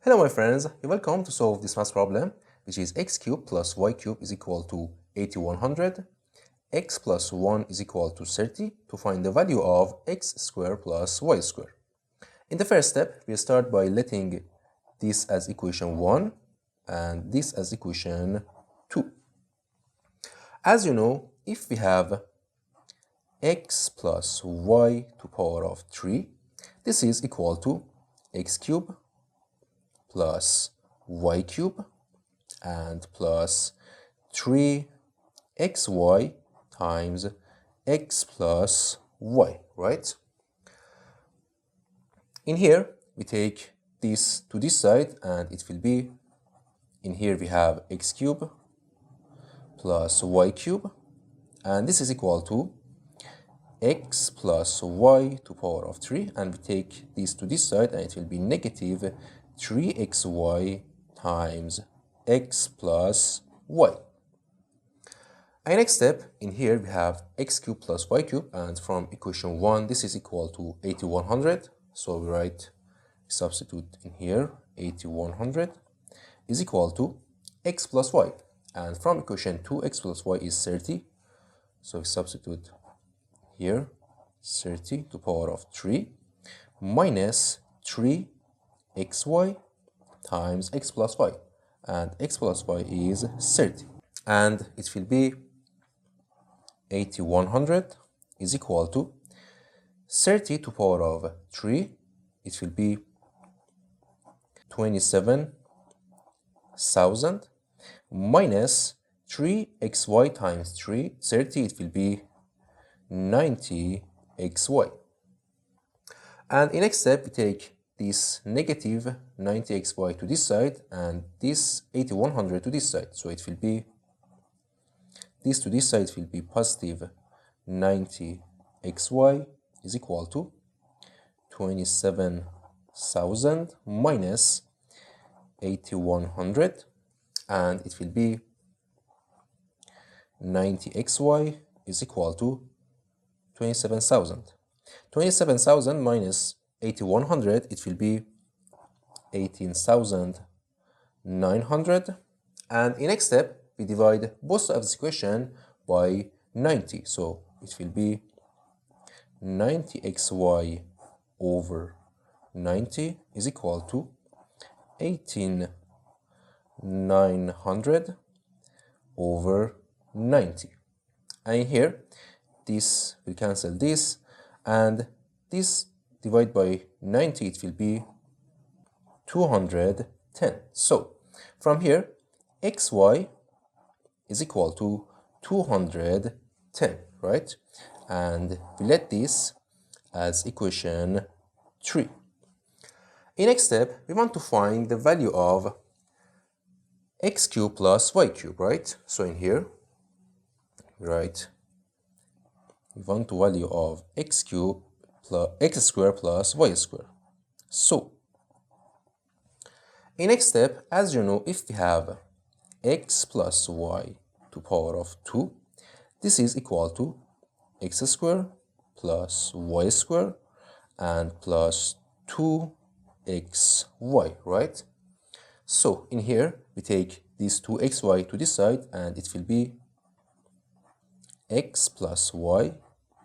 Hello my friends, you're welcome to solve this math problem, which is x cubed plus y cubed is equal to 8100, x plus 1 is equal to 30 to find the value of x squared plus y squared. In the first step, we start by letting this as equation 1 and this as equation 2. As you know, if we have x plus y to power of 3, this is equal to x cubed plus y cube and plus 3xy times x plus y, right? In here, we take this to this side and it will be, in here we have x cube plus y cube, and this is equal to x plus y to power of 3, and we take this to this side and it will be negative 3xy times x plus y. And next step, in here we have x cubed plus y cubed, and from equation 1 this is equal to 8100, so we write, substitute in here, 8100 is equal to x plus y, and from equation 2 x plus y is 30, so we substitute here 30 to power of 3 minus 3xy times x plus y, and x plus y is 30, and it will be 8100 is equal to 30 to power of 3, it will be 27,000 minus 3xy times 30, it will be 90xy. And in next step, we take this negative 90xy to this side and this 8100 to this side. So it will be, this to this side will be positive 90xy is equal to 27,000 minus 8100, and it will be 90xy is equal to 27,000. 27,000 minus 8100, it will be 18,900, and in next step we divide both of this equation by 90, so it will be 90xy over 90 is equal to 18,900 over 90, and here this will cancel this, and this divided by 90, it will be 210. So from here, xy is equal to 210, right? And we let this as equation 3. In next step, we want to find the value of x cubed plus y cubed, right? So in here, right, we want the value of x cubed plus x squared plus y squared. So in next step, as you know, if we have x plus y to power of 2, this is equal to x squared plus y squared and plus 2xy, right? So in here we take these 2xy to this side and it will be x plus y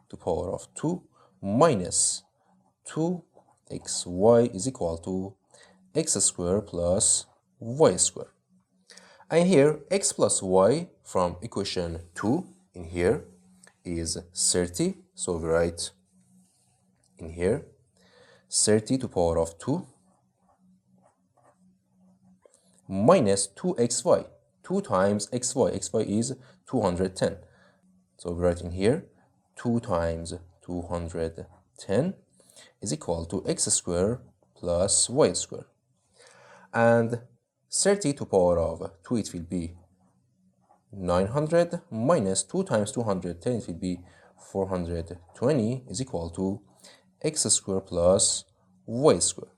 to power of 2 minus 2xy is equal to x squared plus y squared. And here x plus y from equation 2 in here is 30, so we write in here 30 to power of 2 minus 2xy, 2 times xy, xy is 210, so we write in here 2 times 210 is equal to x squared plus y squared, and 30 to power of 2, it will be 900 minus 2 times 210, it will be 420 is equal to x squared plus y squared.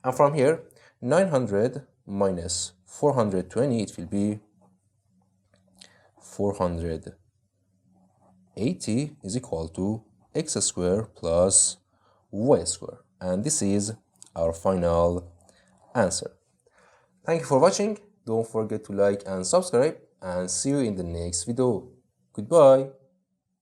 And from here, 900 minus 420, it will be 480 is equal to x squared plus y squared. And this is our final answer. Thank you for watching. Don't forget to like and subscribe, and see you in the next video. Goodbye.